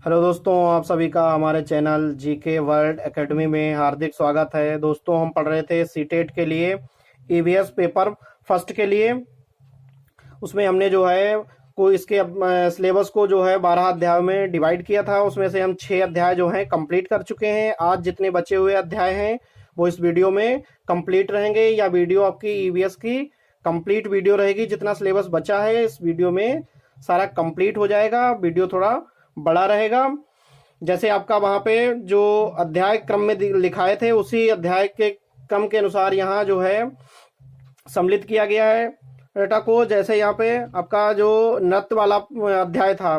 Hello दोस्तों, आप सभी का हमारे चैनल जीके वर्ल्ड एकेडमी में हार्दिक स्वागत है। दोस्तों, हम पढ़ रहे थे सीटेट के लिए ईवीएस पेपर फर्स्ट के लिए। उसमें हमने जो है को इसके सिलेबस को जो है 12 अध्याय में डिवाइड किया था। उसमें से हम 6 अध्याय जो हैं कंप्लीट कर चुके हैं। आज जितने बचे हुए अध्याय हैं वो इस वीडियो में कंप्लीट रहेंगे। या वीडियो आपकी ईवीएस की कंप्लीट वीडियो रहेगी। जितना सिलेबस बचा है इस वीडियो में सारा कंप्लीट हो जाएगा। वीडियो थोड़ा बड़ा रहेगा। जैसे आपका वहां पे जो अध्याय क्रम में लिखाए थे उसी अध्याय के क्रम के अनुसार यहाँ जो है सम्मिलित किया गया है डेटा को। जैसे यहाँ पे आपका जो नृत्य वाला अध्याय था,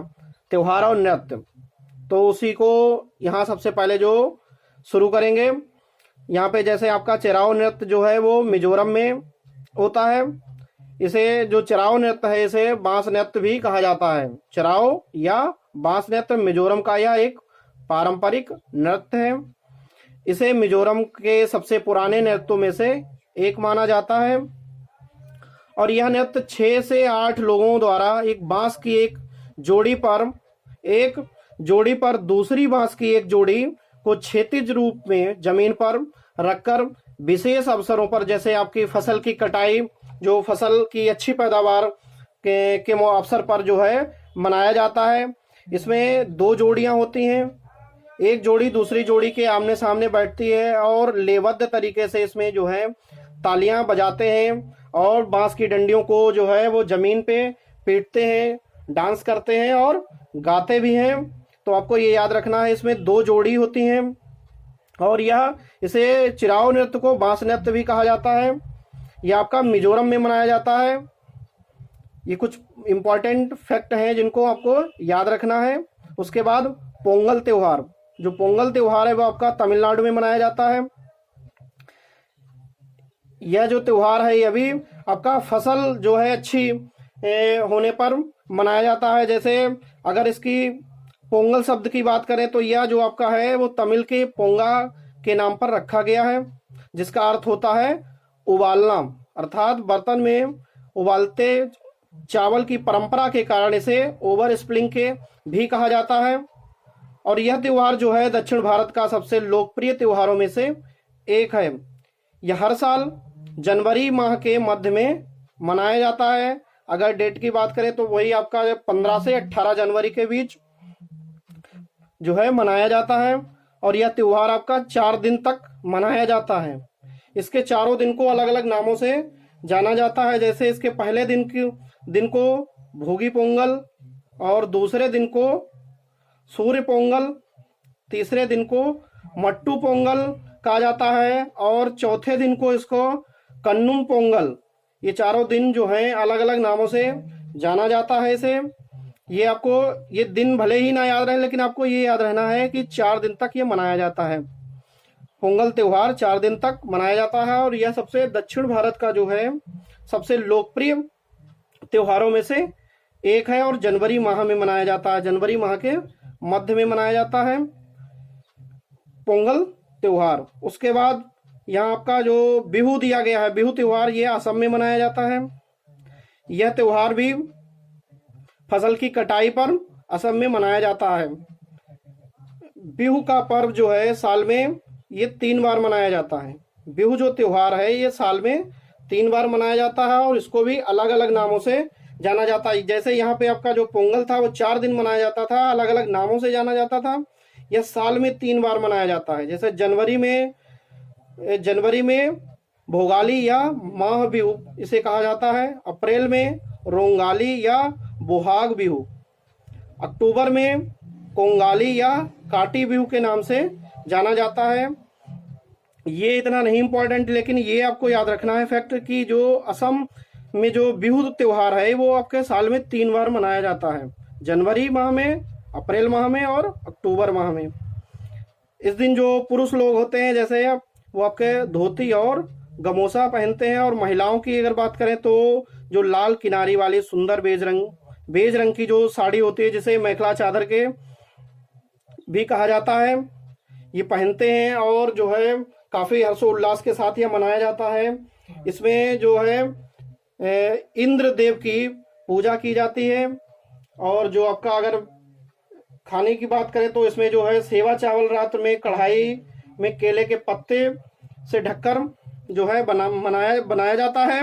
त्योहार और नृत्य, तो उसी को यहाँ सबसे पहले जो शुरू करेंगे। यहाँ पे जैसे आपका चिराव नृत्य जो है वो मिजोरम में होता है। इसे जो चिराव नृत्य है इसे बांस नृत्य भी कहा जाता है। चिराव या बांस नृत्य मिजोरम का यह एक पारंपरिक नृत्य है। इसे मिजोरम के सबसे पुराने नृत्यों में से एक माना जाता है। और यह नृत्य 6 से 8 लोगों द्वारा एक बांस की एक जोड़ी पर दूसरी बांस की एक जोड़ी को क्षैतिज रूप में जमीन पर रखकर विशेष अवसरों पर, जैसे आपकी फसल की कटाई, जो फसल की अच्छी पैदावार के अवसर पर जो है मनाया जाता है। इसमें 2 जोड़ियां होती हैं। एक जोड़ी दूसरी जोड़ी के आमने सामने बैठती है और लेबद्ध तरीके से इसमें जो है तालियां बजाते हैं और बांस की डंडियों को जो है वो जमीन पे पीटते हैं, डांस करते हैं और गाते भी हैं। तो आपको ये याद रखना है, इसमें 2 जोड़ी होती हैं। और यह इसे चिराव नृत्य को बांस नृत्य भी कहा जाता है। यह आपका मिजोरम में मनाया जाता है। ये कुछ इंपॉर्टेंट फैक्ट हैं जिनको आपको याद रखना है। उसके बाद पोंगल त्योहार, जो पोंगल त्योहार है वो आपका तमिलनाडु में मनाया जाता है। यह जो त्योहार है ये भी आपका फसल जो है अच्छी होने पर मनाया जाता है। जैसे अगर इसकी पोंगल शब्द की बात करें तो यह जो आपका है वो तमिल के पोंगा के नाम पर रखा गया है, जिसका अर्थ होता है उबालना। अर्थात बर्तन में उबालते चावल की परंपरा के कारण इसे ओवर स्प्रिंग के भी कहा जाता है। और यह त्योहार जो है दक्षिण भारत का सबसे लोकप्रिय त्योहारों में से एक है। यह हर साल जनवरी माह के मध्य में मनाया जाता है। अगर डेट की बात करें तो वही आपका 15 से 18 जनवरी के बीच जो है मनाया जाता है। और यह त्योहार आपका 4 दिन तक मनाया जाता है। इसके चारों दिन को अलग अलग नामों से जाना जाता है। जैसे इसके पहले दिन को भोगी पोंगल, और दूसरे दिन को सूर्य पोंगल, तीसरे दिन को मट्टू पोंगल कहा जाता है और चौथे दिन को इसको कन्नुम पोंगल। ये चारों दिन जो हैं अलग अलग नामों से जाना जाता है इसे। ये आपको ये दिन भले ही ना याद रहे, लेकिन आपको ये याद रहना है कि 4 दिन तक ये मनाया जाता है। पोंगल त्योहार 4 दिन तक मनाया जाता है और यह सबसे दक्षिण भारत का जो है सबसे लोकप्रिय त्योहारों में से एक है और जनवरी माह में मनाया जाता है। जनवरी माह के मध्य में मनाया जाता है पोंगल त्योहार। उसके बाद यहाँ आपका जो बिहू दिया गया है, बिहू त्योहार, ये असम में मनाया जाता है। यह त्योहार भी फसल की कटाई पर असम में मनाया जाता है। बिहू का पर्व जो है साल में ये 3 बार मनाया जाता है। बिहू जो त्योहार है ये साल में 3 बार मनाया जाता है और इसको भी अलग अलग नामों से जाना जाता है। जैसे यहाँ पे आपका जो पोंगल था वो 4 दिन मनाया जाता था, अलग अलग नामों से जाना जाता था। यह साल में 3 बार मनाया जाता है। जैसे जनवरी में भोगाली या माह बिहू इसे कहा जाता है। अप्रैल में रोंगाली या बोहाग बिहू। अक्टूबर में कोंगाली या काटी बिहू के नाम से जाना जाता है। ये इतना नहीं इम्पोर्टेंट, लेकिन ये आपको याद रखना है फैक्ट कि जो असम में जो बिहू त्योहार है वो आपके साल में 3 बार मनाया जाता है, जनवरी माह में, अप्रैल माह में और अक्टूबर माह में। इस दिन जो पुरुष लोग होते हैं जैसे वो आपके धोती और गमोसा पहनते हैं। और महिलाओं की अगर बात करें तो जो लाल किनारी वाली सुंदर बेज रंग की जो साड़ी होती है, जिसे मेखला चादर के भी कहा जाता है, ये पहनते हैं और जो है काफी हर्षोल्लास के साथ यह मनाया जाता है। इसमें जो है इंद्र देव की पूजा की जाती है। और जो आपका अगर खाने की बात करें तो इसमें जो है सेवा चावल रात में कढ़ाई में केले के पत्ते से ढककर जो है बनाया जाता है।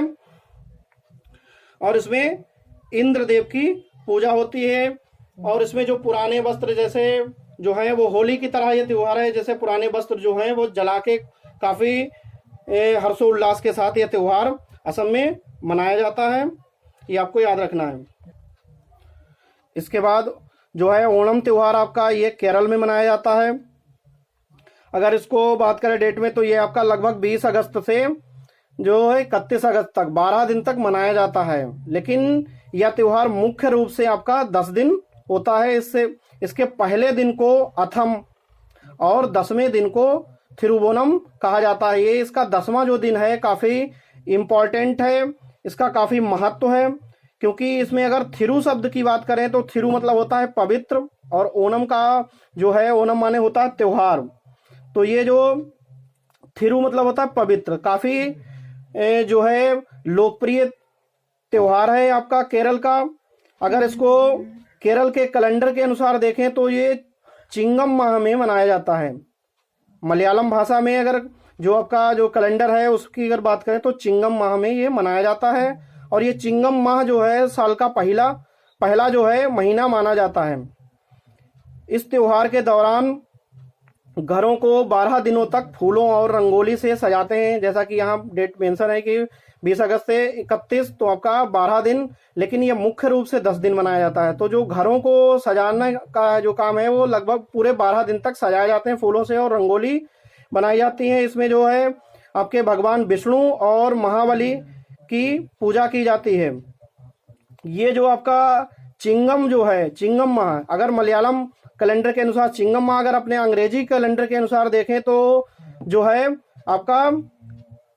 और इसमें इंद्रदेव की पूजा होती है। और इसमें जो पुराने वस्त्र जैसे जो है वो होली की तरह ये त्योहार है, जैसे पुराने वस्त्र जो है वो जला के काफी हर्षोल्लास के साथ ये त्योहार असम में मनाया जाता है, ये आपको याद रखना है। इसके बाद जो है ओणम त्योहार आपका ये केरल में मनाया जाता है। अगर इसको बात करें डेट में तो ये आपका लगभग 20 अगस्त से जो है 31 अगस्त तक 12 दिन तक मनाया जाता है। लेकिन यह त्योहार मुख्य रूप से आपका 10 दिन होता है। इसके पहले दिन को अथम और 10वें दिन को थिरुवोनम कहा जाता है। ये इसका 10वां जो दिन है काफी इम्पोर्टेंट है, इसका काफी महत्व है, क्योंकि इसमें अगर थिरु शब्द की बात करें तो थिरु मतलब होता है पवित्र, और ओणम का जो है ओणम माने होता है त्योहार। तो ये जो थिरु मतलब होता है पवित्र, काफी जो है लोकप्रिय त्योहार है आपका केरल का। अगर इसको केरल के कैलेंडर के अनुसार देखें तो ये चिंगम माह में मनाया जाता है। मलयालम भाषा में अगर जो आपका जो कैलेंडर है उसकी अगर बात करें तो चिंगम माह में ये मनाया जाता है। और ये चिंगम माह जो है साल का पहला जो है महीना माना जाता है। इस त्योहार के दौरान घरों को 12 दिनों तक फूलों और रंगोली से सजाते हैं। जैसा कि यहाँ डेट मेंशन है कि 20 अगस्त से 31, तो आपका 12 दिन, लेकिन ये मुख्य रूप से 10 दिन मनाया जाता है। तो जो घरों को सजाने का जो काम है वो लगभग पूरे 12 दिन तक सजाए जाते हैं फूलों से, और रंगोली बनाई जाती है। इसमें जो है आपके भगवान विष्णु और महाबली की पूजा की जाती है। ये जो आपका चिंगम जो है, चिंगम माह, अगर मलयालम कैलेंडर के अनुसार चिंगम माह, अगर अपने अंग्रेजी कैलेंडर के अनुसार देखें तो जो है आपका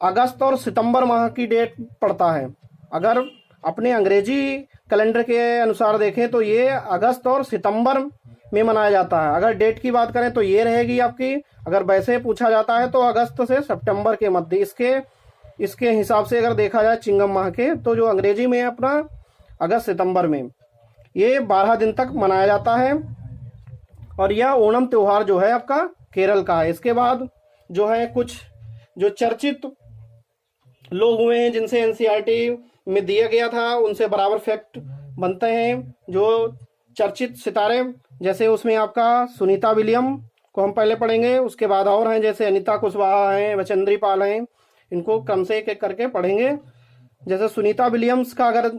अगस्त और सितंबर माह की डेट पड़ता है। अगर अपने अंग्रेजी कैलेंडर के अनुसार देखें तो ये अगस्त और सितंबर में मनाया जाता है। अगर डेट की बात करें तो ये रहेगी आपकी, अगर वैसे पूछा जाता है तो अगस्त से सितंबर के मध्य, इसके हिसाब से अगर देखा जाए चिंगम माह के, तो जो अंग्रेजी में है अपना अगस्त सितंबर में, ये 12 दिन तक मनाया जाता है। और यह ओणम त्योहार जो है आपका केरल का है। इसके बाद जो है कुछ जो चर्चित लोग हुए हैं जिनसे एनसीईआरटी में दिया गया था, उनसे बराबर फैक्ट बनते हैं। जो चर्चित सितारे, जैसे उसमें आपका सुनीता विलियम को हम पहले पढ़ेंगे, उसके बाद और हैं जैसे अनीता कुशवाहा हैं, बचेंद्री पाल हैं, इनको क्रम से एक एक करके पढ़ेंगे। जैसे सुनीता विलियम्स का अगर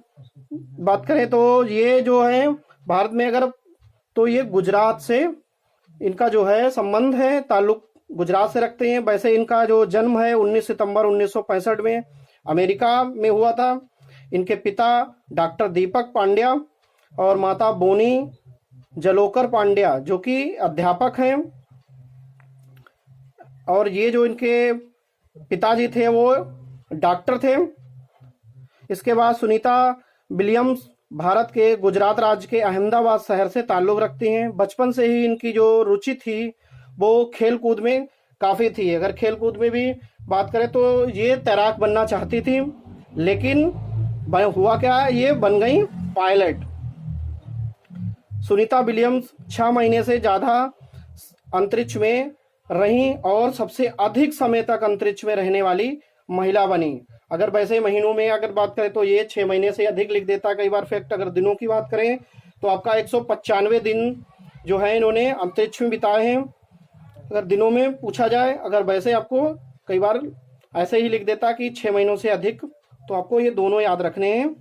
बात करें तो ये जो है भारत में अगर, तो ये गुजरात से इनका जो है संबंध है, ताल्लुक गुजरात से रखते हैं। वैसे इनका जो जन्म है 19 सितंबर 1965 में अमेरिका में हुआ था। इनके पिता डॉक्टर दीपक पांड्या और माता बोनी जलोकर पांड्या जो कि अध्यापक हैं। और ये जो इनके पिताजी थे वो डॉक्टर थे। इसके बाद सुनीता विलियम्स भारत के गुजरात राज्य के अहमदाबाद शहर से ताल्लुक रखती हैं। बचपन से ही इनकी जो रुचि थी वो खेल कूद में काफी थी। अगर खेल कूद में भी बात करें तो ये तैराक बनना चाहती थी, लेकिन हुआ क्या, ये बन गई पायलट। सुनीता विलियम्स 6 महीने से ज्यादा अंतरिक्ष में रहीं और सबसे अधिक समय तक अंतरिक्ष में रहने वाली महिला बनी। अगर वैसे महीनों में अगर बात करें तो ये 6 महीने से अधिक लिख देता कई बार फैक्ट। अगर दिनों की बात करें तो आपका 195 दिन जो है इन्होंने अंतरिक्ष में बिताए हैं, अगर दिनों में पूछा जाए। अगर वैसे आपको कई बार ऐसे ही लिख देता कि 6 महीनों से अधिक, तो आपको ये दोनों याद रखने हैं।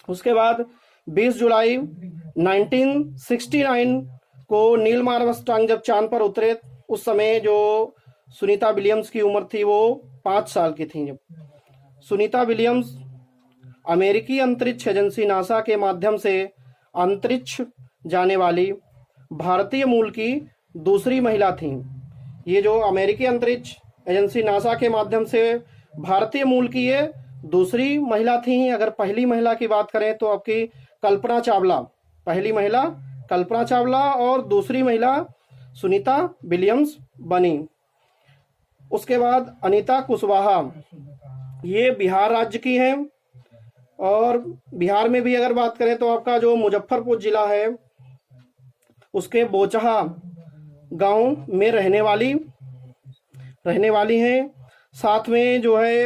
उसके बाद 20 जुलाई 1969 को नील आर्मस्ट्रांग जब चांद पर उतरे, उस समय जो सुनीता विलियम्स की उम्र थी वो 5 साल की थी। जब सुनीता विलियम्स अमेरिकी अंतरिक्ष एजेंसी नासा के माध्यम से अंतरिक्ष जाने वाली भारतीय मूल की दूसरी महिला थी। ये जो अमेरिकी अंतरिक्ष एजेंसी नासा के माध्यम से भारतीय मूल की ये दूसरी महिला थी। अगर पहली महिला की बात करें तो आपकी कल्पना चावला, पहली महिला कल्पना चावला और दूसरी महिला सुनीता विलियम्स बनी। उसके बाद अनीता कुशवाहा, ये बिहार राज्य की हैं। और बिहार में भी अगर बात करें तो आपका जो मुजफ्फरपुर जिला है उसके बोचहा गांव में रहने वाली हैं। साथ में जो है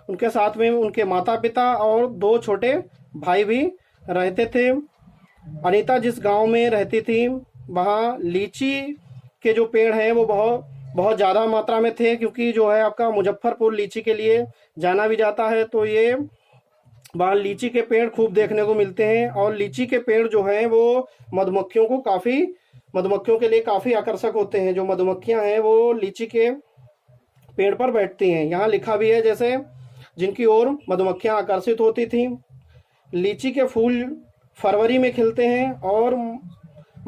उनके साथ में उनके माता पिता और 2 छोटे भाई भी रहते थे। अनीता जिस गांव में रहती थी वहाँ लीची के जो पेड़ हैं वो बहुत बहुत ज़्यादा मात्रा में थे, क्योंकि जो है आपका मुजफ्फरपुर लीची के लिए जाना भी जाता है। तो ये वहाँ लीची के पेड़ खूब देखने को मिलते हैं। और लीची के पेड़ जो हैं वो मधुमक्खियों के लिए काफ़ी आकर्षक होते हैं। जो मधुमक्खियाँ हैं वो लीची के पेड़ पर बैठती हैं। यहाँ लिखा भी है जैसे जिनकी ओर मधुमक्खियाँ आकर्षित होती थीं। लीची के फूल फरवरी में खिलते हैं और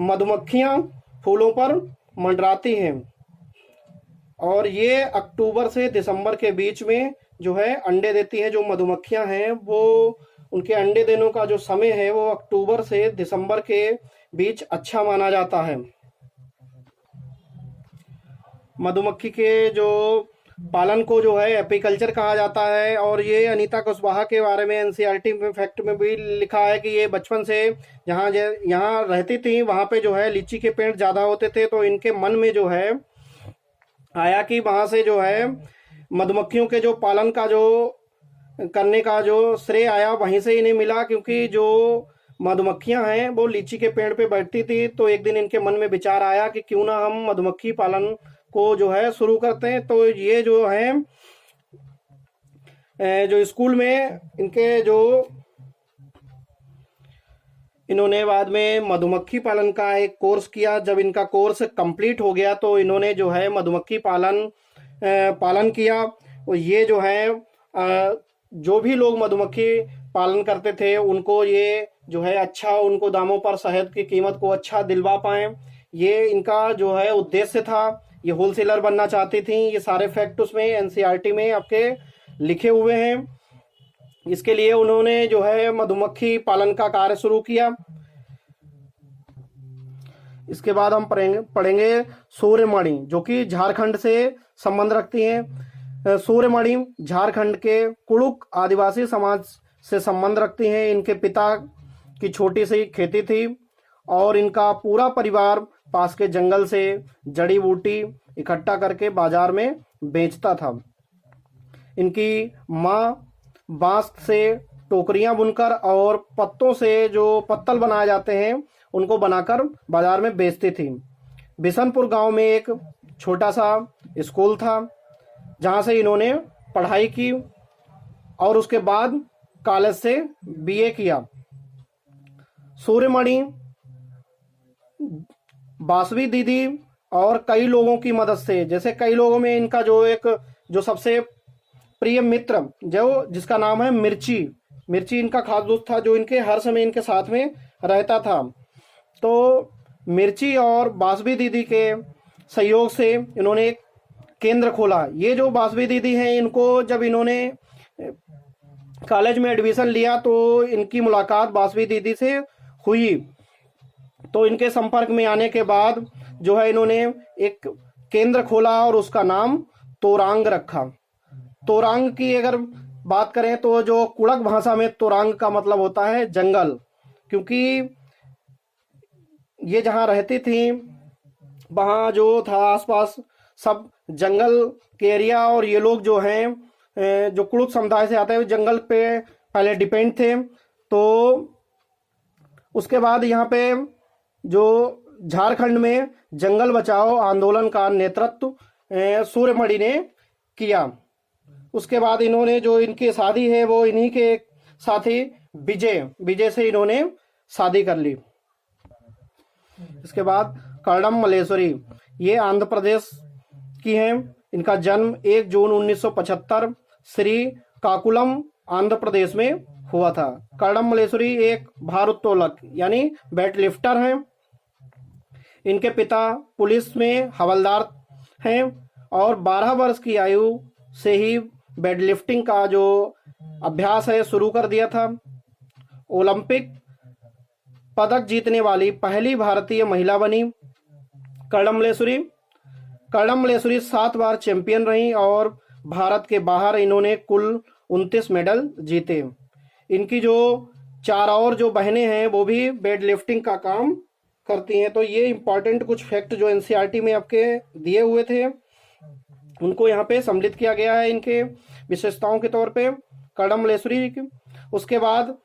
मधुमक्खियाँ फूलों पर मंडराती हैं। और ये अक्टूबर से दिसंबर के बीच में जो है अंडे देती हैं। जो मधुमक्खियां हैं वो उनके अंडे देने का जो समय है वो अक्टूबर से दिसंबर के बीच अच्छा माना जाता है। मधुमक्खी के जो पालन को जो है एपीकल्चर कहा जाता है। और ये अनीता कुशवाहा के बारे में एनसीईआरटी में फैक्ट में भी लिखा है कि ये बचपन से यहाँ रहती थी, वहाँ पे जो है लीची के पेड़ ज़्यादा होते थे। तो इनके मन में जो है आया कि वहाँ से जो है मधुमक्खियों के जो पालन का जो करने का जो श्रेय आया वहीं से इन्हें मिला, क्योंकि जो मधुमक्खियां हैं वो लीची के पेड़ पे बैठती थी। तो एक दिन इनके मन में विचार आया कि क्यों ना हम मधुमक्खी पालन को जो है शुरू करते हैं। तो ये जो है जो स्कूल में इनके जो इन्होंने बाद में मधुमक्खी पालन का एक कोर्स किया। जब इनका कोर्स कंप्लीट हो गया तो इन्होंने जो है मधुमक्खी पालन किया। और ये जो है जो भी लोग मधुमक्खी पालन करते थे उनको ये जो है अच्छा उनको दामों पर शहद की कीमत को अच्छा दिलवा पाएं, ये इनका जो है उद्देश्य था। ये होलसेलर बनना चाहती थी। ये सारे फैक्ट उसमें एनसीईआरटी में आपके लिखे हुए हैं। इसके लिए उन्होंने जो है मधुमक्खी पालन का कार्य शुरू किया। इसके बाद हम पढ़ेंगे सूर्यमणि, जो कि झारखंड से संबंध रखती हैं। सूर्यमणि झारखंड के कुड़ुक आदिवासी समाज से संबंध रखती हैं। इनके पिता की छोटी सी खेती थी और इनका पूरा परिवार पास के जंगल से जड़ी बूटी इकट्ठा करके बाजार में बेचता था। इनकी माँ बांस से टोकरियां बुनकर और पत्तों से जो पत्तल बनाए जाते हैं उनको बनाकर बाजार में बेचती थी। बिशनपुर गांव में एक छोटा सा स्कूल था जहां से इन्होंने पढ़ाई की और उसके बाद कॉलेज से बीए किया। सूर्यमणि बासवी दीदी और कई लोगों की मदद से, जैसे कई लोगों में इनका जो सबसे प्रिय मित्र जिसका नाम है मिर्ची इनका खास दोस्त था, जो इनके हर समय इनके साथ में रहता था। तो मिर्ची और बासवी दीदी के सहयोग से इन्होंने एक केंद्र खोला। ये जो बासवी दीदी हैं इनको जब इन्होंने कॉलेज में एडमिशन लिया तो इनकी मुलाकात बासवी दीदी से हुई। तो इनके संपर्क में आने के बाद जो है इन्होंने एक केंद्र खोला और उसका नाम तोरांग रखा। तोरांग की अगर बात करें तो जो कुड़क भाषा में तोरांग का मतलब होता है जंगल, क्योंकि ये जहाँ रहती थी वहाँ जो था आसपास सब जंगल के एरिया, और ये लोग जो हैं जो कुड़ुक समुदाय से आते हैं जंगल पे पहले डिपेंड थे। तो उसके बाद यहाँ पे जो झारखंड में जंगल बचाओ आंदोलन का नेतृत्व सूर्यमणि ने किया। उसके बाद इन्होंने जो इनकी शादी है वो इन्हीं के साथी विजय से इन्होंने शादी कर ली। इसके बाद कर्णम मल्लेश्वरी, ये आंध्र प्रदेश की हैं। इनका जन्म 1 जून 1975 श्रीकाकुलम आंध्र प्रदेश में हुआ था। कर्णम मल्लेश्वरी एक भारोत्तोलक यानी वेट लिफ्टर हैं। इनके पिता पुलिस में हवलदार हैं और 12 वर्ष की आयु से ही वेट लिफ्टिंग का जो अभ्यास है शुरू कर दिया था। ओलंपिक पदक जीतने वाली पहली भारतीय महिला बनी कर्णम मल्लेश्वरी 7 बार चैंपियन रही और भारत के बाहर इन्होंने कुल 29 मेडल जीते। इनकी जो 4 और जो बहनें हैं वो भी वेट लिफ्टिंग का काम करती हैं। तो ये इंपॉर्टेंट कुछ फैक्ट जो एनसीईआरटी में आपके दिए हुए थे उनको यहाँ पे सम्मिलित किया गया है इनके विशेषताओं के तौर पे। कर्णमलेश्वरी की, उसके बाद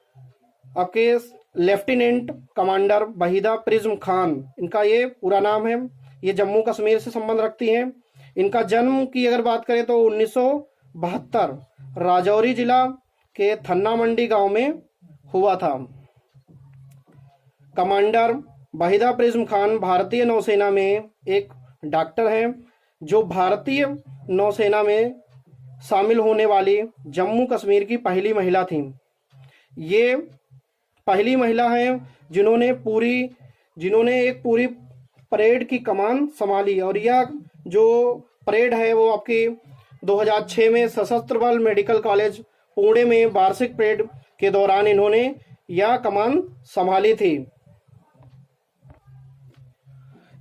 आपके lieutenant commander Waheeda prism Khan, इनका ये पूरा नाम है। ये जम्मू कश्मीर से संबंध रखती हैं। इनका जन्म की अगर बात करें तो 1972 राजौरी जिला के थन्ना मंडी गांव में हुआ था। कमांडर वहीदा प्रिज्म खान भारतीय नौसेना में एक डॉक्टर हैं जो भारतीय नौसेना में शामिल होने वाली जम्मू कश्मीर की पहली महिला थी। ये पहली महिला है जिन्होंने एक पूरी परेड की कमान संभाली। और यह जो परेड है वो आपकी 2006 में सशस्त्र बल मेडिकल कॉलेज पुणे में वार्षिक परेड के दौरान इन्होंने यह कमान संभाली थी।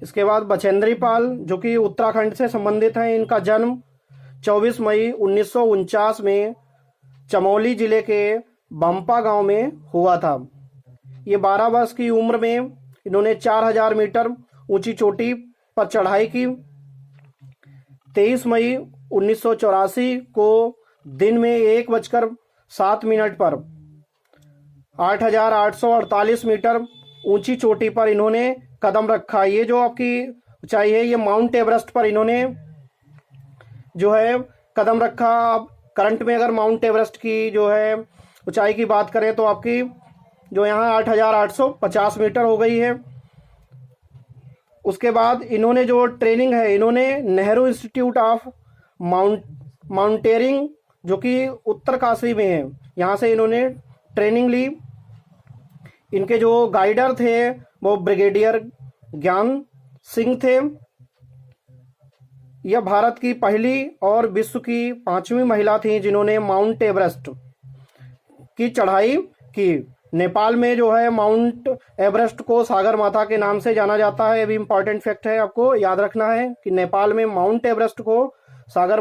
इसके बाद बचेंद्री पाल जो कि उत्तराखंड से संबंधित हैं। इनका जन्म 24 मई 1949 में चमोली जिले के बम्पा गांव में हुआ था। ये 12 वर्ष की उम्र में इन्होंने 4000 मीटर ऊंची चोटी पर चढ़ाई की। 23 मई 1984 को दिन में 1:07 पर 8848 मीटर ऊंची चोटी पर इन्होंने कदम रखा। ये जो आपकी ऊंचाई है ये माउंट एवरेस्ट पर इन्होंने जो है कदम रखा। अब करंट में अगर माउंट एवरेस्ट की जो है ऊंचाई की बात करें तो आपकी जो यहाँ 8850 मीटर हो गई है। उसके बाद इन्होंने जो ट्रेनिंग है इन्होंने नेहरू इंस्टीट्यूट ऑफ माउंटेनियरिंग जो कि उत्तरकाशी में है, यहाँ से इन्होंने ट्रेनिंग ली। इनके जो गाइडर थे वो ब्रिगेडियर ज्ञान सिंह थे। यह भारत की पहली और विश्व की 5वीं महिला थी जिन्होंने माउंट एवरेस्ट की चढ़ाई की। नेपाल में जो है माउंट एवरेस्ट को सागर माता के नाम से जाना जाता है। ये भी इंपॉर्टेंट फैक्ट है, आपको याद रखना है कि नेपाल में माउंट एवरेस्ट को सागर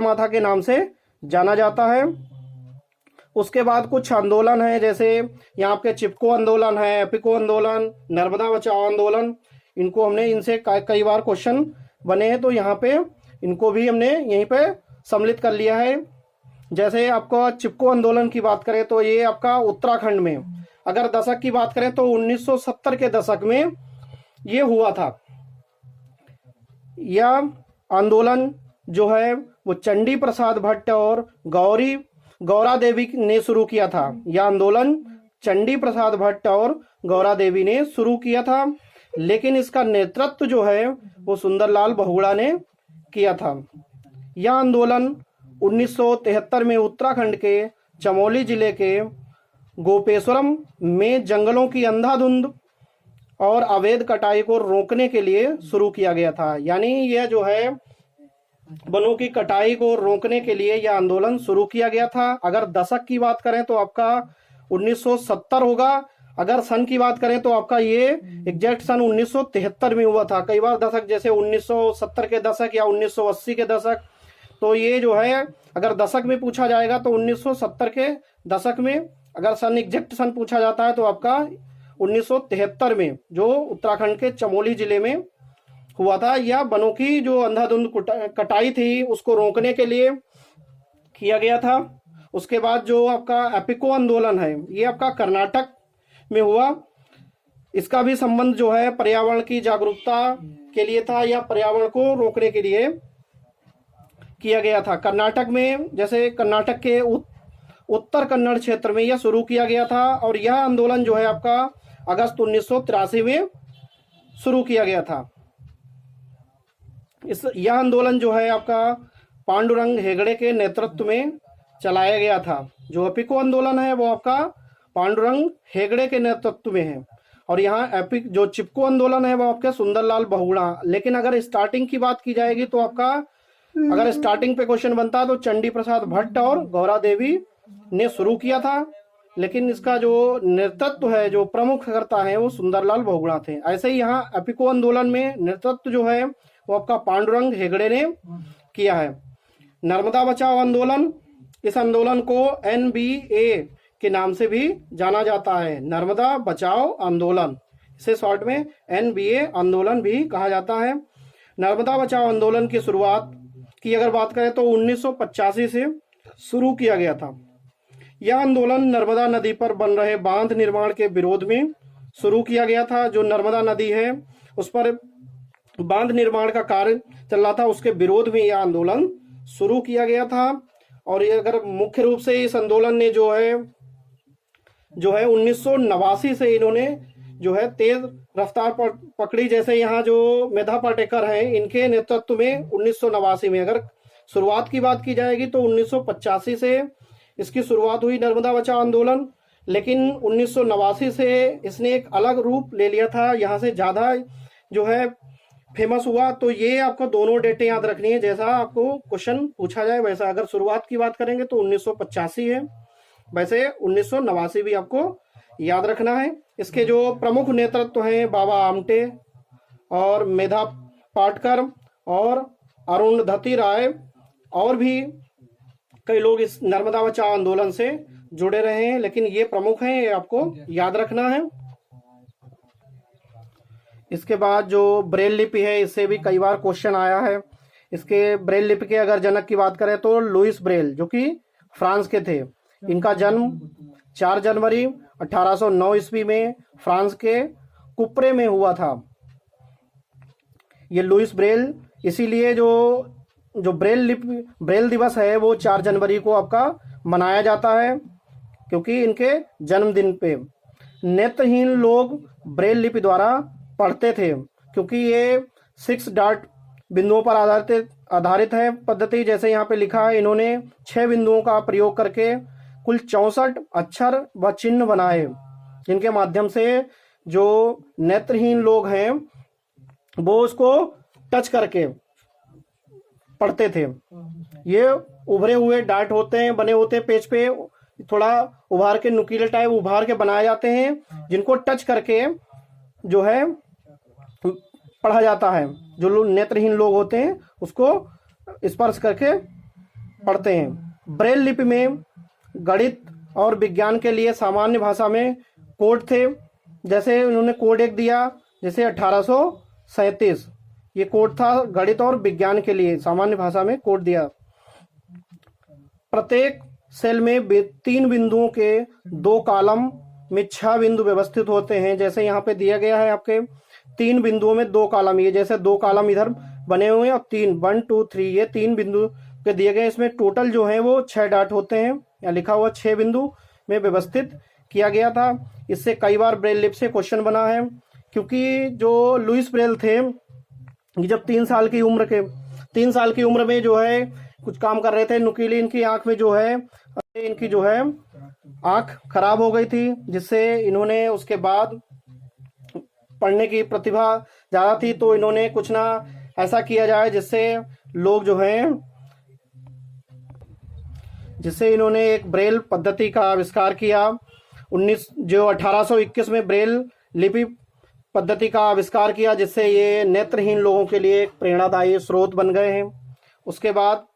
माता के नाम से जाना जाता है। उसके बाद कुछ आंदोलन है, जैसे यहाँ पे चिपको आंदोलन है, एपिको आंदोलन, नर्मदा बचाओ आंदोलन। इनको हमने इनसे कई बार क्वेश्चन बने हैं तो यहाँ पे इनको भी हमने यहीं पे सम्मिलित कर लिया है। जैसे आपका चिपको आंदोलन की बात करें तो ये आपका उत्तराखंड में, अगर दशक की बात करें तो 1970 के दशक में ये हुआ था। यह आंदोलन जो है वो चंडी प्रसाद भट्ट और गौरा देवी ने शुरू किया था। यह आंदोलन चंडी प्रसाद भट्ट और गौरा देवी ने शुरू किया था, लेकिन इसका नेतृत्व जो है वो सुंदरलाल बहुगुणा ने किया था। यह आंदोलन 1973 में उत्तराखंड के चमोली जिले के गोपेश्वरम में जंगलों की अंधाधुंध और अवैध कटाई को रोकने के लिए शुरू किया गया था। यानी यह जो है वनों की कटाई को रोकने के लिए यह आंदोलन शुरू किया गया था। अगर दशक की बात करें तो आपका 1970 होगा। अगर सन की बात करें तो आपका ये एग्जैक्ट सन 1973 में हुआ था। कई बार दशक जैसे 1970 के दशक या 1980 के दशक, तो ये जो है अगर दशक में पूछा जाएगा तो 1970 के दशक में, अगर सन एग्जैक्ट सन पूछा जाता है तो आपका 1973 में जो उत्तराखंड के चमोली जिले में हुआ था। यह वनों की जो अंधाधुंध कटाई थी उसको रोकने के लिए किया गया था। उसके बाद जो आपका एपिको आंदोलन है ये आपका कर्नाटक में हुआ। इसका भी संबंध जो है पर्यावरण की जागरूकता के लिए था या पर्यावरण को रोकने के लिए किया गया था। कर्नाटक में, जैसे कर्नाटक के उत्तर कन्नड़ क्षेत्र में यह शुरू किया गया था और यह आंदोलन जो है आपका अगस्त 1983 में शुरू किया गया था। यह आंदोलन जो है आपका पांडुरंग हेगड़े के नेतृत्व में चलाया गया था। जो एपिको आंदोलन है वो आपका पांडुरंग हेगड़े के नेतृत्व में है और यहाँ जो चिपको आंदोलन है वो आपके सुंदरलाल बहुगुणा। लेकिन अगर स्टार्टिंग की बात की जाएगी तो आपका अगर स्टार्टिंग पे क्वेश्चन बनता है तो चंडी प्रसाद भट्ट और गौरा देवी ने शुरू किया था, लेकिन इसका जो नेतृत्व है, जो प्रमुख करता है वो सुंदरलाल बहुगुणा थे। ऐसे ही यहाँ एपिको आंदोलन में नेतृत्व जो है वो आपका पांडुरंग हेगड़े ने किया है। नर्मदा बचाओ आंदोलन, इस आंदोलन को NBA के नाम से भी जाना जाता है, नर्मदा बचाओ आंदोलन। से शॉर्ट में NBA आंदोलन भी कहा जाता है। नर्मदा बचाओ आंदोलन की शुरुआत की अगर बात करें तो 1985 से शुरू किया गया था। यह आंदोलन नर्मदा नदी पर बन रहे बांध निर्माण के विरोध में शुरू किया गया था। जो नर्मदा नदी है उस पर बांध निर्माण का कार्य चल रहा था, उसके विरोध में यह आंदोलन शुरू किया गया था। और ये अगर मुख्य रूप से इस आंदोलन ने जो है 1989 से इन्होंने जो है तेज रफ्तार पकड़ी। जैसे यहाँ जो मेधा पाटेकर हैं, इनके नेतृत्व में 1989 में, अगर शुरुआत की बात की जाएगी तो 1985 से इसकी शुरुआत हुई नर्मदा बचाओ आंदोलन, लेकिन 1989 से इसने एक अलग रूप ले लिया था, यहाँ से ज़्यादा जो है फेमस हुआ। तो ये आपको दोनों डेटें याद रखनी है, जैसा आपको क्वेश्चन पूछा जाए वैसा। अगर शुरुआत की बात करेंगे तो 1985 है, वैसे 1989 भी आपको याद रखना है। इसके जो प्रमुख नेतृत्व हैं बाबा आमटे और मेधा पाटकर और अरुंधति राय, और भी कई लोग इस नर्मदा बचाओ आंदोलन से जुड़े रहे हैं, लेकिन ये प्रमुख हैं, ये आपको याद रखना है। इसके बाद जो ब्रेल लिपि है, इससे भी कई बार क्वेश्चन आया है। इसके ब्रेल लिपि के अगर जनक की बात करें तो लुइस ब्रेल, जो कि फ्रांस के थे। इनका जन्म 4 जनवरी 1809 ईस्वी में फ्रांस के कुप्रे में हुआ था। ये लुइस ब्रेल, इसीलिए जो ब्रेल दिवस है वो 4 जनवरी को आपका मनाया जाता है, क्योंकि इनके जन्मदिन पे नेत्रहीन लोग ब्रेल लिपि द्वारा पढ़ते थे, क्योंकि ये 6 डॉट बिंदुओं पर आधारित है पद्धति। जैसे यहाँ पे लिखा है, इन्होंने 6 बिंदुओं का प्रयोग करके कुल 64 अक्षर व चिन्ह बनाए, जिनके माध्यम से जो नेत्रहीन लोग हैं वो उसको टच करके पढ़ते थे। ये उभरे हुए डाट होते हैं, बने होते हैं पेज पे, थोड़ा उभार के नुकीले टाइप उभार के बनाए जाते हैं, जिनको टच करके जो है पढ़ा जाता है। जो लोग नेत्रहीन लोग होते हैं उसको स्पर्श करके पढ़ते हैं। ब्रेल लिपि में गणित और विज्ञान के लिए सामान्य भाषा में कोड थे। जैसे उन्होंने कोड एक दिया, जैसे 1837 ये कोड था गणित और विज्ञान के लिए, सामान्य भाषा में कोड दिया। प्रत्येक सेल में 3 बिंदुओं के 2 कॉलम में 6 बिंदु व्यवस्थित होते हैं। जैसे यहाँ पे दिया गया है आपके 3 बिंदुओं में 2 कॉलम, ये जैसे 2 कॉलम इधर बने हुए हैं और 3 1 2 3 ये 3 बिंदु के दिए गए। इसमें टोटल जो है वो 6 डॉट होते हैं, यहाँ लिखा हुआ 6 बिंदु में व्यवस्थित किया गया था। इससे कई बार ब्रेल लिपि से क्वेश्चन बना है, क्योंकि जो लुइस ब्रेल थे जब 3 साल की उम्र में जो है कुछ काम कर रहे थे, नुकीली इनकी आंख में जो है आंख खराब हो गई थी, जिससे इन्होंने उसके बाद पढ़ने की प्रतिभा ज्यादा थी, तो इन्होंने कुछ ना ऐसा किया जाए जिससे इन्होंने एक ब्रेल पद्धति का आविष्कार किया। 1821 में ब्रेल लिपि पद्धति का आविष्कार किया, जिससे ये नेत्रहीन लोगों के लिए एक प्रेरणादायी स्रोत बन गए हैं। उसके बाद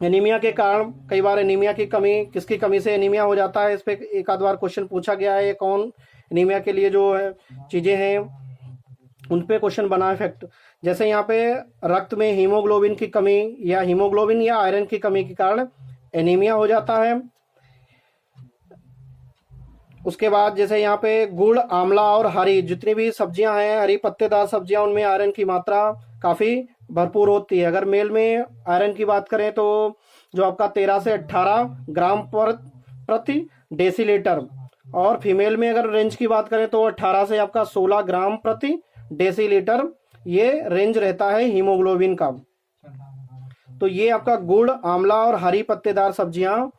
एनीमिया के कारण, कई बार एनीमिया की कमी, किसकी कमी से एनीमिया हो जाता है, इस पे एक आध बार क्वेश्चन पूछा गया है। कौन एनीमिया के लिए जो है चीजें हैं उन पे क्वेश्चन बना है फैक्ट। जैसे यहाँ पे रक्त में हीमोग्लोबिन की कमी या हीमोग्लोबिन या आयरन की कमी के कारण एनीमिया हो जाता है। उसके बाद जैसे यहाँ पे गुड़, आंवला और हरी जितनी भी सब्जियां हैं, हरी पत्तेदार सब्जियां, उनमें आयरन की मात्रा काफी भरपूर होती है। अगर मेल में आयरन की बात करें तो जो आपका 13 से 18 ग्राम प्रति डेसीलीटर, और फीमेल में अगर रेंज की बात करें तो 18 से आपका 16 ग्राम प्रति डेसीलीटर ये रेंज रहता है हीमोग्लोबिन का। तो ये आपका गुड़, आंवला और हरी पत्तेदार सब्जियां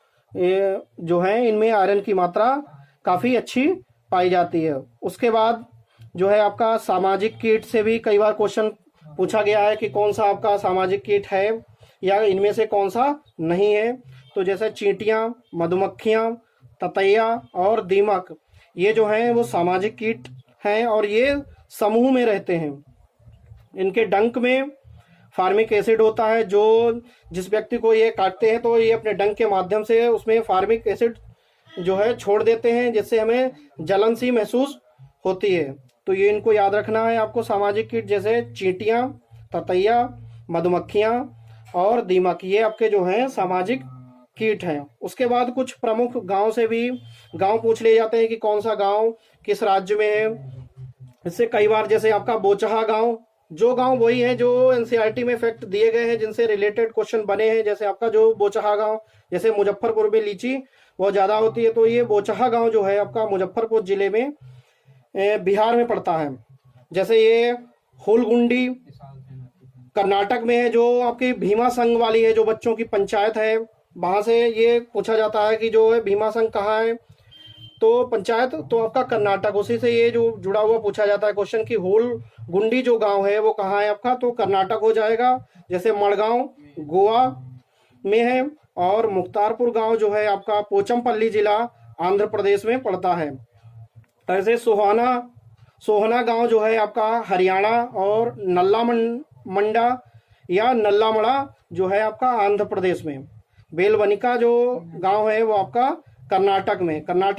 जो हैं इनमें आयरन की मात्रा काफी अच्छी पाई जाती है। उसके बाद जो है आपका सामाजिक कीट से भी कई बार क्वेश्चन पूछा गया है कि कौन सा आपका सामाजिक कीट है या इनमें से कौन सा नहीं है। तो जैसे चींटियां, मधुमक्खियां, ततैया और दीमक, ये जो हैं वो सामाजिक कीट हैं और ये समूह में रहते हैं। इनके डंक में फार्मिक एसिड होता है, जो जिस व्यक्ति को ये काटते हैं तो ये अपने डंक के माध्यम से उसमें फार्मिक एसिड जो है छोड़ देते हैं, जिससे हमें जलन सी महसूस होती है। तो ये इनको याद रखना है आपको। सामाजिक कीट जैसे चींटियां, ततैया, मधुमक्खियां और दीमक, ये आपके जो हैं सामाजिक कीट हैं। उसके बाद कुछ प्रमुख गांव से भी गांव पूछ लिए जाते हैं कि कौन सा गांव किस राज्य में है। इससे कई बार जैसे आपका बोचहा गांव, जो गांव वही है जो एनसीईआरटी में फैक्ट दिए गए हैं जिनसे रिलेटेड क्वेश्चन बने हैं। जैसे आपका जो बोचहा गांव, जैसे मुजफ्फरपुर में लीची बहुत ज्यादा होती है, तो ये बोचहा गांव जो है आपका मुजफ्फरपुर जिले में बिहार में पड़ता है। जैसे ये हुलगुंडी कर्नाटक में है, जो आपकी भीमा संघ वाली है, जो बच्चों की पंचायत है, वहां से ये पूछा जाता है कि जो है भीमा संघ कहाँ है, तो पंचायत तो आपका कर्नाटक, उसी से ये जो जुड़ा हुआ पूछा जाता है क्वेश्चन कि हुलगुंडी जो गांव है वो कहाँ है आपका, तो कर्नाटक हो जाएगा। जैसे मड़गांव गोवा में है और मुख्तारपुर गांव जो है आपका पोचमपल्ली जिला आंध्र प्रदेश में पड़ता है। ऐसे सोहना गांव जो है आपका हरियाणा और मंडा या नल्लामड़ा जो है आपका आंध्र प्रदेश में। बेलवनिका जो गांव है वो आपका कर्नाटक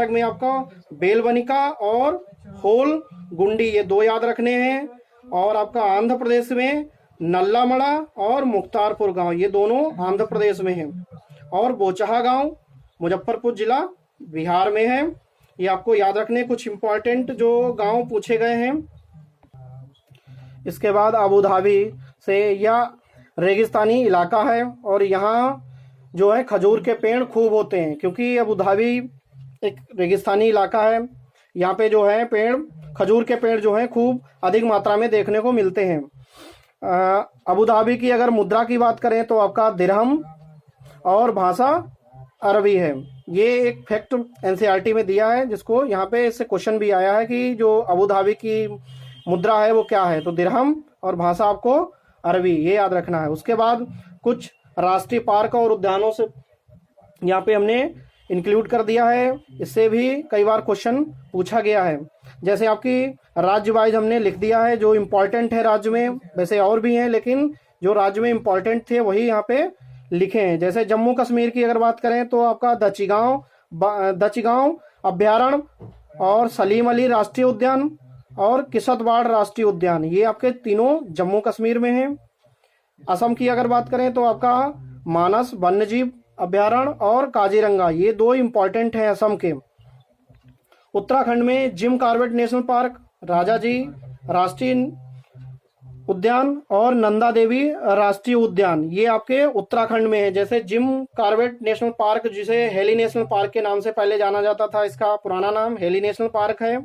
में आपका बेलवनिका और होल गुंडी, ये दो याद रखने हैं। और आपका आंध्र प्रदेश में नल्लामड़ा और मुख्तारपुर गांव, ये दोनों आंध्र प्रदेश में हैं। और बोचहा गांव मुजफ्फरपुर जिला बिहार में है। ये आपको याद रखने कुछ इंपॉर्टेंट जो गांव पूछे गए हैं। इसके बाद अबू धाबी से, यह रेगिस्तानी इलाका है और यहाँ जो है खजूर के पेड़ खूब होते हैं, क्योंकि अबू धाबी एक रेगिस्तानी इलाका है। यहाँ पे जो है खजूर के पेड़ जो है खूब अधिक मात्रा में देखने को मिलते हैं। अबू धाबी की अगर मुद्रा की बात करें तो आपका दिरहम और भाषा अरबी है। ये एक फैक्ट एनसीईआरटी में दिया है, जिसको यहाँ पे इससे क्वेश्चन भी आया है कि जो अबू धाबी की मुद्रा है वो क्या है, तो दिरहम और भाषा आपको अरबी, ये याद रखना है। उसके बाद कुछ राष्ट्रीय पार्क और उद्यानों से यहाँ पे हमने इंक्लूड कर दिया है, इससे भी कई बार क्वेश्चन पूछा गया है। जैसे आपकी राज्य वाइज हमने लिख दिया है जो इम्पोर्टेंट है राज्य में, वैसे और भी हैं लेकिन जो राज्य में इम्पोर्टेंट थे वही यहाँ पे लिखे हैं। जैसे जम्मू कश्मीर की अगर बात करें तो आपका दचिगांव अभ्यारण्य और सलीम अली राष्ट्रीय उद्यान और किसतवाड़ राष्ट्रीय उद्यान, ये आपके तीनों जम्मू कश्मीर में हैं। असम की अगर बात करें तो आपका मानस वन्यजीव अभ्यारण्य और काजीरंगा, ये दो इम्पोर्टेंट हैं असम के। उत्तराखंड में Jim Corbett national park, Rajaji राष्ट्रीय उद्यान और नंदा देवी राष्ट्रीय उद्यान, ये आपके उत्तराखंड में है। जैसे जिम कॉर्बेट नेशनल पार्क, जिसे हेली नेशनल पार्क के नाम से पहले जाना जाता था, इसका पुराना नाम हेली नेशनल पार्क है।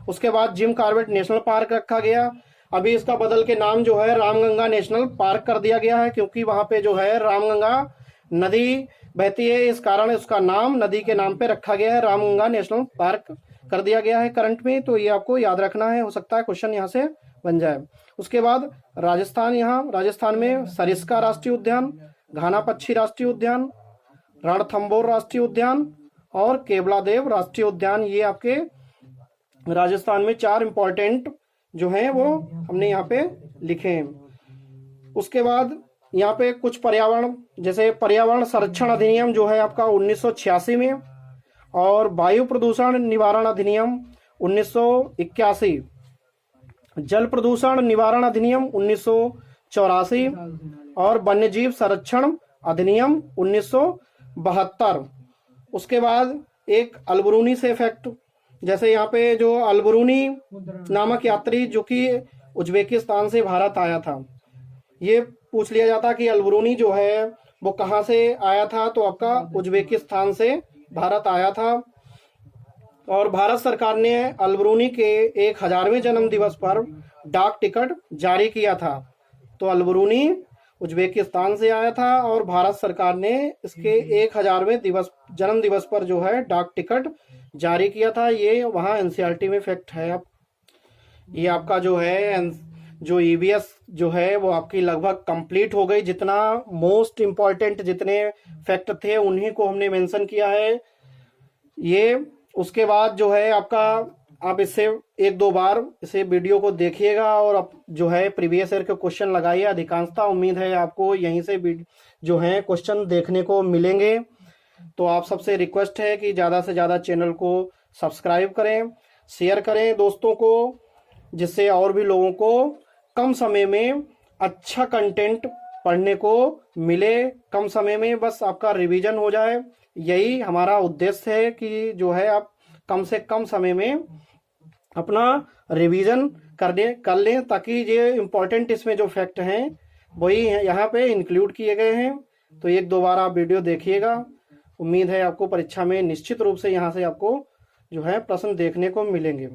उसके बाद जिम कॉर्बेट नेशनल पार्क रखा गया, अभी इसका बदल के नाम जो है रामगंगा नेशनल पार्क कर दिया गया है, क्योंकि वहां पे जो है रामगंगा नदी बहती है, इस कारण उसका नाम नदी के नाम पे रखा गया है, रामगंगा नेशनल पार्क कर दिया गया है करंट में। तो ये आपको याद रखना है, हो सकता है क्वेश्चन यहाँ से बन जाए। उसके बाद राजस्थान में सरिस्का राष्ट्रीय उद्यान, घाना पक्षी राष्ट्रीय उद्यान, रणथंबोर राष्ट्रीय उद्यान और केवलादेव राष्ट्रीय उद्यान, ये आपके राजस्थान में 4 इंपॉर्टेंट जो हैं वो हमने यहाँ पे लिखे हैं। उसके बाद यहाँ पे कुछ पर्यावरण, जैसे पर्यावरण संरक्षण अधिनियम जो है आपका 1986 में, और वायु प्रदूषण निवारण अधिनियम 1981, जल प्रदूषण निवारण अधिनियम 1984 और वन्यजीव संरक्षण अधिनियम 1972। उसके बाद एक अलबरूनी से फैक्ट, जैसे यहाँ पे जो अलबरूनी नामक यात्री जो कि उज्बेकिस्तान से भारत आया था, ये पूछ लिया जाता कि अलबरूनी जो है वो कहाँ से आया था, तो आपका उज्बेकिस्तान से भारत आया था। और भारत सरकार ने अलबरूनी के 1000वें जन्म दिवस पर डाक टिकट जारी किया था। तो अलबरूनी उज्बेकिस्तान से आया था और भारत सरकार ने इसके 1000वें जन्म दिवस पर जो है डाक टिकट जारी किया था। ये वहाँ एनसीईआरटी में फैक्ट है। ये आपका जो है जो ईवीएस जो है वो आपकी लगभग कंप्लीट हो गई। जितना मोस्ट इम्पॉर्टेंट जितने फैक्ट थे उन्हीं को हमने मेंशन किया है। ये उसके बाद जो है आपका आप इससे 1-2 बार इसे वीडियो को देखिएगा और आप जो है प्रीवियस ईयर के क्वेश्चन लगाइए। अधिकांशतः उम्मीद है आपको यहीं से जो है क्वेश्चन देखने को मिलेंगे। तो आप सबसे रिक्वेस्ट है कि ज़्यादा से ज़्यादा चैनल को सब्सक्राइब करें, शेयर करें दोस्तों को, जिससे और भी लोगों को कम समय में अच्छा कंटेंट पढ़ने को मिले, कम समय में बस आपका रिवीजन हो जाए। यही हमारा उद्देश्य है कि जो है आप कम से कम समय में अपना रिवीजन कर लें, ताकि ये इम्पोर्टेंट इसमें जो फैक्ट हैं वही यहाँ पे इंक्लूड किए गए हैं। तो एक दो बार आप वीडियो देखिएगा। उम्मीद है आपको परीक्षा में निश्चित रूप से यहाँ से आपको जो है प्रश्न देखने को मिलेंगे।